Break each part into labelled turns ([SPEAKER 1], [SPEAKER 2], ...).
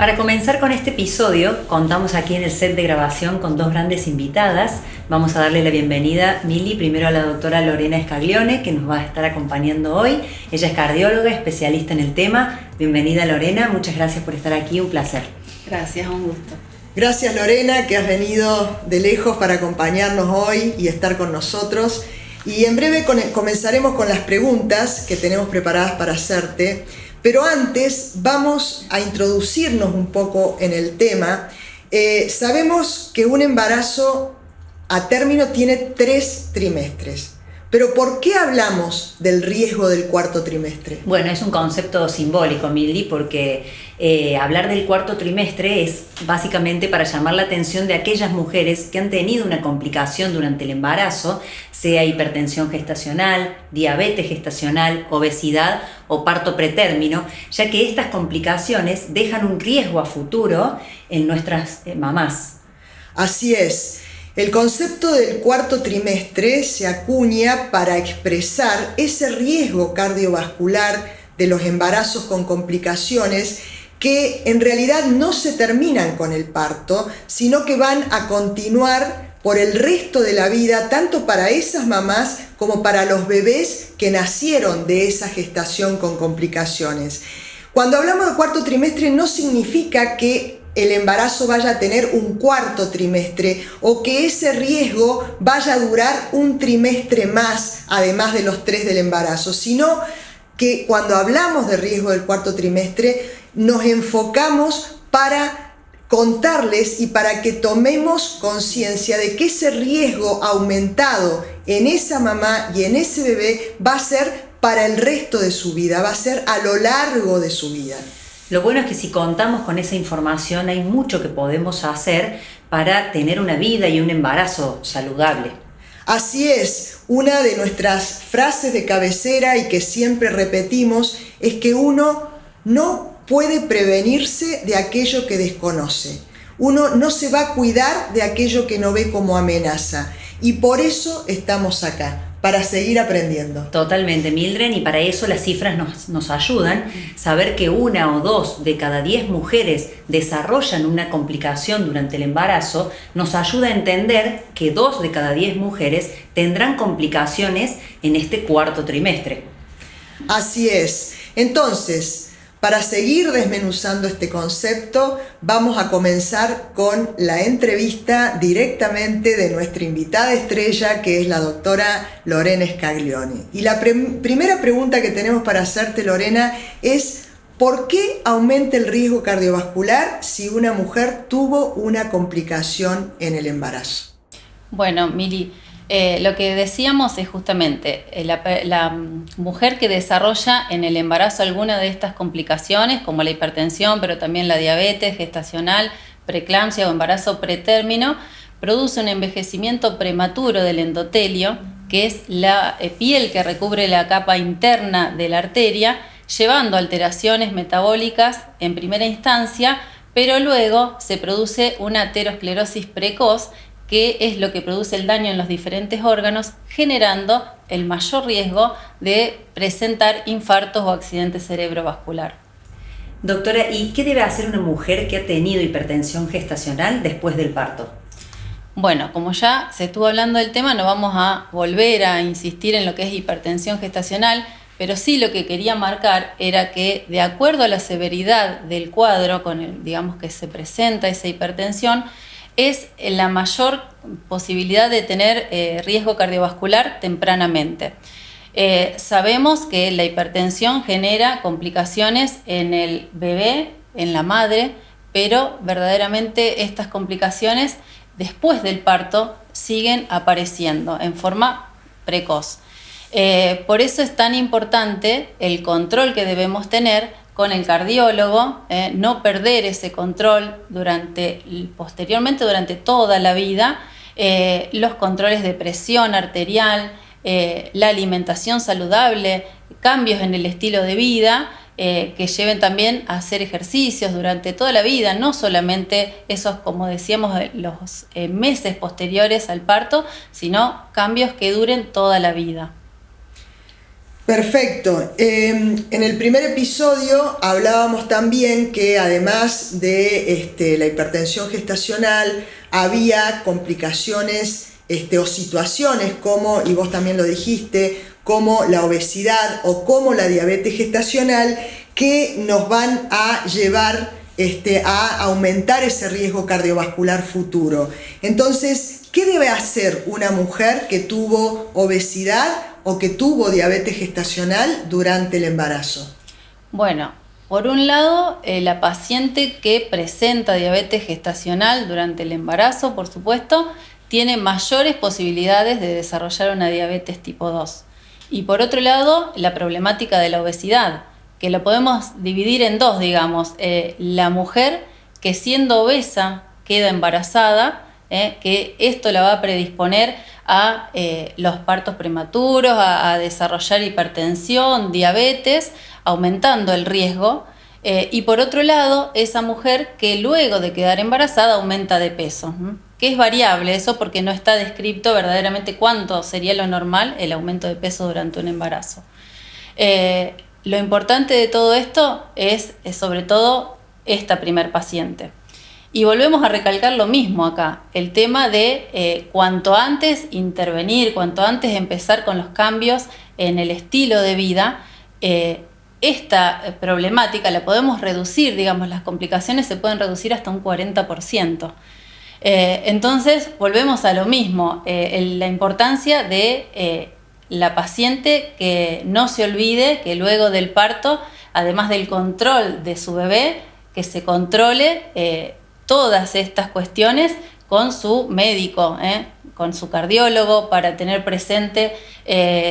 [SPEAKER 1] Para comenzar con este episodio, contamos aquí en el set de grabación con dos grandes invitadas. Vamos a darle la bienvenida, Mili, primero a la doctora Lorena Scaglione, que nos va a estar acompañando hoy. Ella es cardióloga, especialista en el tema. Bienvenida, Lorena, muchas gracias por estar aquí, un placer.
[SPEAKER 2] Gracias, un gusto.
[SPEAKER 3] Gracias, Lorena, que has venido de lejos para acompañarnos hoy y estar con nosotros. Y en breve comenzaremos con las preguntas que tenemos preparadas para hacerte. Pero antes vamos a introducirnos un poco en el tema. Sabemos que un embarazo a término tiene 3 trimestres. Pero ¿por qué hablamos del riesgo del cuarto trimestre?
[SPEAKER 1] Bueno, es un concepto simbólico, Mildy, porque hablar del cuarto trimestre es básicamente para llamar la atención de aquellas mujeres que han tenido una complicación durante el embarazo, sea hipertensión gestacional, diabetes gestacional, obesidad o parto pretérmino, ya que estas complicaciones dejan un riesgo a futuro en nuestras mamás.
[SPEAKER 3] Así es. El concepto del cuarto trimestre se acuña para expresar ese riesgo cardiovascular de los embarazos con complicaciones que en realidad no se terminan con el parto, sino que van a continuar por el resto de la vida, tanto para esas mamás como para los bebés que nacieron de esa gestación con complicaciones. Cuando hablamos de cuarto trimestre no significa que el embarazo vaya a tener un cuarto trimestre o que ese riesgo vaya a durar un trimestre más, además de los 3 del embarazo, sino que cuando hablamos de riesgo del cuarto trimestre nos enfocamos para contarles y para que tomemos conciencia de que ese riesgo aumentado en esa mamá y en ese bebé va a ser para el resto de su vida, va a ser a lo largo de su vida.
[SPEAKER 1] Lo bueno es que si contamos con esa información hay mucho que podemos hacer para tener una vida y un embarazo saludable.
[SPEAKER 3] Así es, una de nuestras frases de cabecera y que siempre repetimos es que uno no puede prevenirse de aquello que desconoce. Uno no se va a cuidar de aquello que no ve como amenaza. Y por eso estamos acá, para seguir aprendiendo.
[SPEAKER 1] Totalmente, Mildred, y para eso las cifras nos ayudan. Saber que 1 o 2 de cada 10 mujeres desarrollan una complicación durante el embarazo nos ayuda a entender que 2 de cada 10 mujeres tendrán complicaciones en este cuarto trimestre.
[SPEAKER 3] Así es. Entonces, para seguir desmenuzando este concepto, vamos a comenzar con la entrevista directamente de nuestra invitada estrella, que es la doctora Lorena Scaglione. Y la primera pregunta que tenemos para hacerte, Lorena, es ¿por qué aumenta el riesgo cardiovascular si una mujer tuvo una complicación en el embarazo?
[SPEAKER 2] Bueno, Mili, lo que decíamos es justamente la mujer que desarrolla en el embarazo alguna de estas complicaciones, como la hipertensión, pero también la diabetes gestacional, preeclampsia o embarazo pretérmino, produce un envejecimiento prematuro del endotelio, que es la piel que recubre la capa interna de la arteria, llevando alteraciones metabólicas en primera instancia, pero luego se produce una aterosclerosis precoz, que es lo que produce el daño en los diferentes órganos, generando el mayor riesgo de presentar infartos o accidente cerebrovascular.
[SPEAKER 1] Doctora, ¿y qué debe hacer una mujer que ha tenido hipertensión gestacional después del parto?
[SPEAKER 2] Bueno, como ya se estuvo hablando del tema, no vamos a volver a insistir en lo que es hipertensión gestacional, pero sí lo que quería marcar era que de acuerdo a la severidad del cuadro con el, digamos, que se presenta esa hipertensión, es la mayor posibilidad de tener riesgo cardiovascular tempranamente. Sabemos que la hipertensión genera complicaciones en el bebé, en la madre, pero verdaderamente estas complicaciones después del parto siguen apareciendo en forma precoz. Por eso es tan importante el control que debemos tener con el cardiólogo, no perder ese control posteriormente durante toda la vida, los controles de presión arterial, la alimentación saludable, cambios en el estilo de vida, que lleven también a hacer ejercicios durante toda la vida, no solamente esos, como decíamos, los meses posteriores al parto, sino cambios que duren toda la vida.
[SPEAKER 3] Perfecto. En el primer episodio hablábamos también que además de la hipertensión gestacional había complicaciones o situaciones como, y vos también lo dijiste, como la obesidad o como la diabetes gestacional que nos van a llevar a aumentar ese riesgo cardiovascular futuro. Entonces, ¿qué debe hacer una mujer que tuvo obesidad o que tuvo diabetes gestacional durante el embarazo?
[SPEAKER 2] Bueno, por un lado, la paciente que presenta diabetes gestacional durante el embarazo, por supuesto, tiene mayores posibilidades de desarrollar una diabetes tipo 2. Y por otro lado, la problemática de la obesidad, que lo podemos dividir en dos, digamos. La mujer que siendo obesa queda embarazada, que esto la va a predisponer a los partos prematuros, a desarrollar hipertensión, diabetes, aumentando el riesgo. Y por otro lado, esa mujer que luego de quedar embarazada aumenta de peso, que es variable eso porque no está descrito verdaderamente cuánto sería lo normal el aumento de peso durante un embarazo. Lo importante de todo esto es sobre todo esta primer paciente. Y volvemos a recalcar lo mismo acá, el tema de cuanto antes intervenir, cuanto antes empezar con los cambios en el estilo de vida. Esta problemática la podemos reducir, digamos, las complicaciones se pueden reducir hasta un 40%. Entonces, volvemos a lo mismo, la importancia de la paciente que no se olvide que luego del parto, además del control de su bebé, que se controle todas estas cuestiones con su médico, con su cardiólogo, para tener presente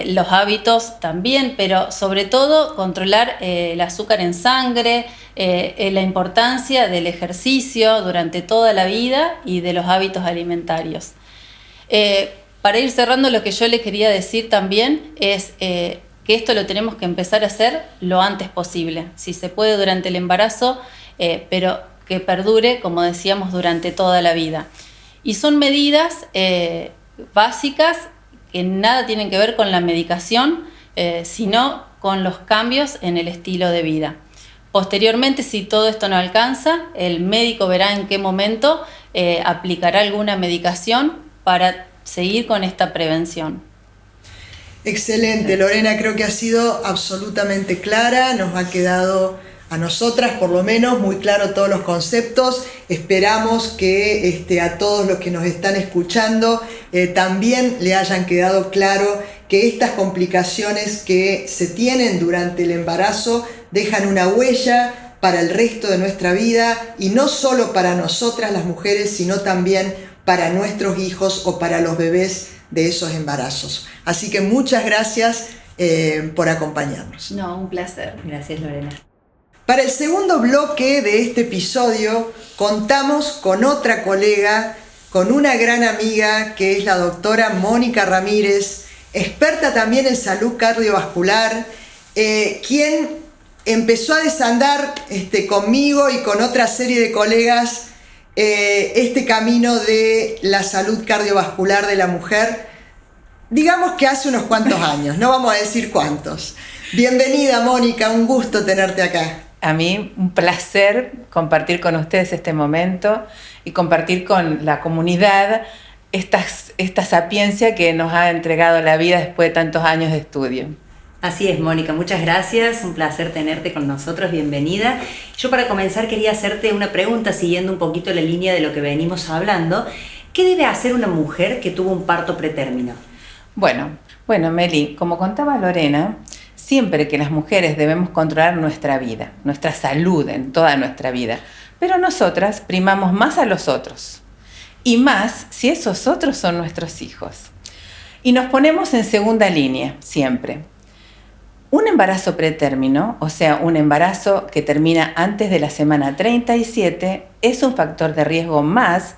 [SPEAKER 2] los hábitos también, pero sobre todo controlar el azúcar en sangre, la importancia del ejercicio durante toda la vida y de los hábitos alimentarios. Para ir cerrando, lo que yo le quería decir también es que esto lo tenemos que empezar a hacer lo antes posible, si se puede durante el embarazo, pero que perdure, como decíamos, durante toda la vida. Y son medidas básicas que nada tienen que ver con la medicación, sino con los cambios en el estilo de vida. Posteriormente, si todo esto no alcanza, el médico verá en qué momento aplicará alguna medicación para seguir con esta prevención.
[SPEAKER 3] Excelente, Lorena, creo que ha sido absolutamente clara, nos ha quedado a nosotras por lo menos muy claro todos los conceptos. Esperamos que a todos los que nos están escuchando también le hayan quedado claro que estas complicaciones que se tienen durante el embarazo dejan una huella para el resto de nuestra vida, y no solo para nosotras las mujeres, sino también para nuestros hijos o para los bebés de esos embarazos. Así que muchas gracias por acompañarnos.
[SPEAKER 2] No, un placer.
[SPEAKER 1] Gracias, Lorena.
[SPEAKER 3] Para el segundo bloque de este episodio contamos con otra colega, con una gran amiga que es la doctora Mónica Ramírez, experta también en salud cardiovascular, quien empezó a desandar conmigo y con otra serie de colegas este camino de la salud cardiovascular de la mujer, digamos que hace unos cuantos años, no vamos a decir cuántos. Bienvenida, Mónica, un gusto tenerte acá.
[SPEAKER 4] A mí un placer compartir con ustedes este momento y compartir con la comunidad esta sapiencia que nos ha entregado la vida después de tantos años de estudio.
[SPEAKER 1] Así es, Mónica, muchas gracias, un placer tenerte con nosotros, bienvenida. Yo para comenzar quería hacerte una pregunta siguiendo un poquito la línea de lo que venimos hablando. ¿Qué debe hacer una mujer que tuvo un parto pretérmino?
[SPEAKER 4] Bueno, Meli, como contaba Lorena, siempre que las mujeres debemos controlar nuestra vida, nuestra salud en toda nuestra vida, pero nosotras primamos más a los otros, y más si esos otros son nuestros hijos. Y nos ponemos en segunda línea, siempre. Un embarazo pretérmino, o sea, un embarazo que termina antes de la semana 37, es un factor de riesgo más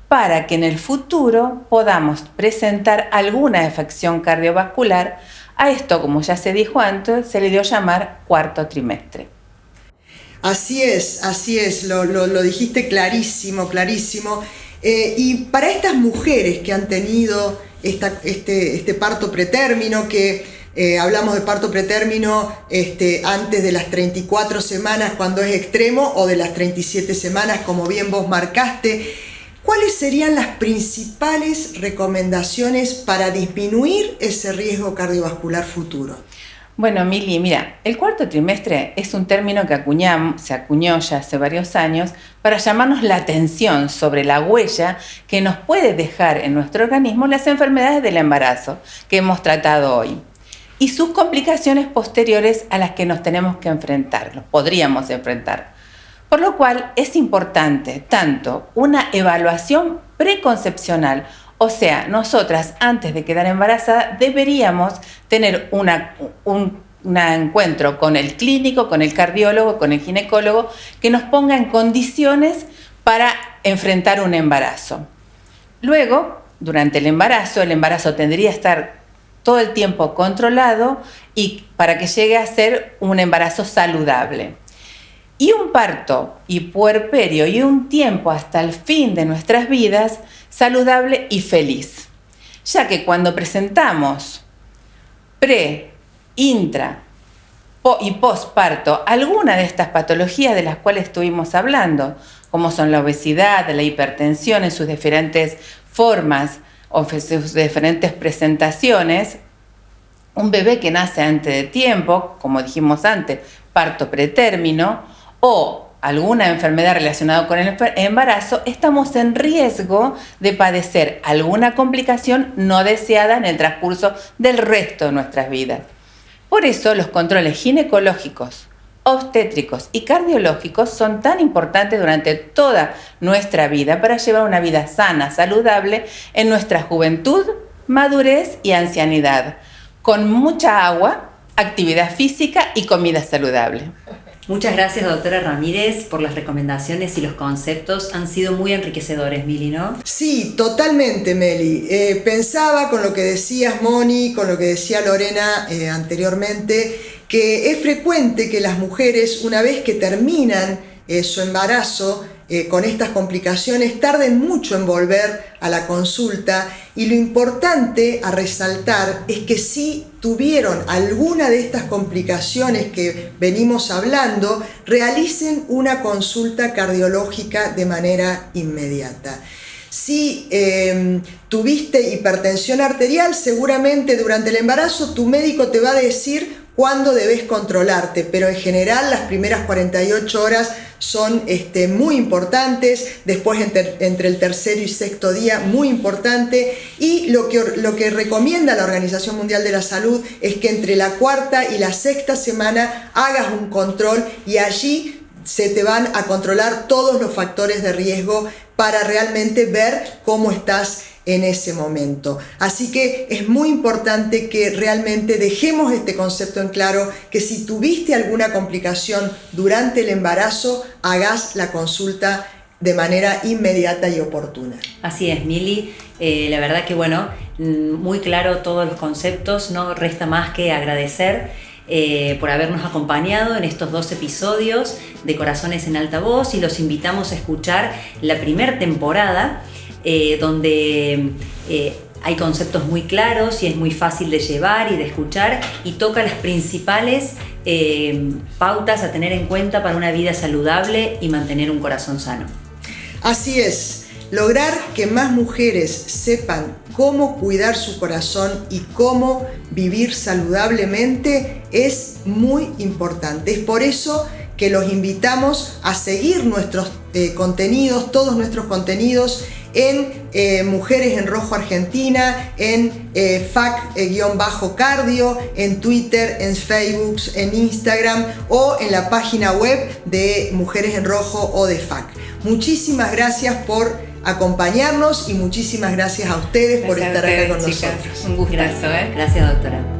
[SPEAKER 4] para que en el futuro podamos presentar alguna afección cardiovascular. A esto, como ya se dijo antes, se le dio llamar cuarto trimestre.
[SPEAKER 3] Así es, lo dijiste clarísimo. Y para estas mujeres que han tenido este parto pretérmino, que hablamos de parto pretérmino antes de las 34 semanas cuando es extremo o de las 37 semanas como bien vos marcaste. ¿Cuáles serían las principales recomendaciones para disminuir ese riesgo cardiovascular futuro?
[SPEAKER 4] Bueno, Mili, mira, el cuarto trimestre es un término que se acuñó ya hace varios años para llamarnos la atención sobre la huella que nos puede dejar en nuestro organismo las enfermedades del embarazo que hemos tratado hoy y sus complicaciones posteriores a las que nos tenemos que enfrentar, nos podríamos enfrentar. Por lo cual es importante tanto una evaluación preconcepcional, o sea, nosotras antes de quedar embarazadas deberíamos tener un encuentro con el clínico, con el cardiólogo, con el ginecólogo, que nos ponga en condiciones para enfrentar un embarazo. Luego, durante el embarazo tendría que estar todo el tiempo controlado y para que llegue a ser un embarazo saludable. Y un parto y puerperio y un tiempo hasta el fin de nuestras vidas saludable y feliz. Ya que cuando presentamos pre, intra y posparto alguna de estas patologías de las cuales estuvimos hablando, como son la obesidad, la hipertensión en sus diferentes formas o sus diferentes presentaciones, un bebé que nace antes de tiempo, como dijimos antes, parto pretérmino, o alguna enfermedad relacionada con el embarazo, estamos en riesgo de padecer alguna complicación no deseada en el transcurso del resto de nuestras vidas. Por eso los controles ginecológicos, obstétricos y cardiológicos son tan importantes durante toda nuestra vida para llevar una vida sana, saludable en nuestra juventud, madurez y ancianidad, con mucha agua, actividad física y comida saludable.
[SPEAKER 1] Muchas gracias, doctora Ramírez, por las recomendaciones y los conceptos. Han sido muy enriquecedores, Mili, ¿no?
[SPEAKER 3] Sí, totalmente, Meli. Pensaba con lo que decías, Moni, con lo que decía Lorena anteriormente, que es frecuente que las mujeres, una vez que terminan su embarazo, con estas complicaciones, tarden mucho en volver a la consulta, y lo importante a resaltar es que si tuvieron alguna de estas complicaciones que venimos hablando, realicen una consulta cardiológica de manera inmediata. Si tuviste hipertensión arterial, seguramente durante el embarazo tu médico te va a decir cuándo debes controlarte, pero en general las primeras 48 horas son muy importantes, después entre el tercero y sexto día muy importante, y lo que recomienda la Organización Mundial de la Salud es que entre la cuarta y la sexta semana hagas un control y allí se te van a controlar todos los factores de riesgo para realmente ver cómo estás en ese momento. Así que es muy importante que realmente dejemos este concepto en claro, que si tuviste alguna complicación durante el embarazo, hagas la consulta de manera inmediata y oportuna.
[SPEAKER 1] Así es, Mili. La verdad que bueno, muy claro todos los conceptos, no resta más que agradecer por habernos acompañado en estos 2 episodios de Corazones en Alta Voz, y los invitamos a escuchar la primera temporada, donde hay conceptos muy claros y es muy fácil de llevar y de escuchar, y toca las principales pautas a tener en cuenta para una vida saludable y mantener un corazón sano.
[SPEAKER 3] Así es, lograr que más mujeres sepan cómo cuidar su corazón y cómo vivir saludablemente es muy importante. Es por eso que los invitamos a seguir nuestros contenidos, todos nuestros contenidos en Mujeres en Rojo Argentina, en FAC-cardio, en Twitter, en Facebook, en Instagram o en la página web de Mujeres en Rojo o de FAC. Muchísimas gracias por acompañarnos y muchísimas gracias a ustedes por estar acá con nosotros.
[SPEAKER 4] Un gustazo,
[SPEAKER 1] Gracias, doctora.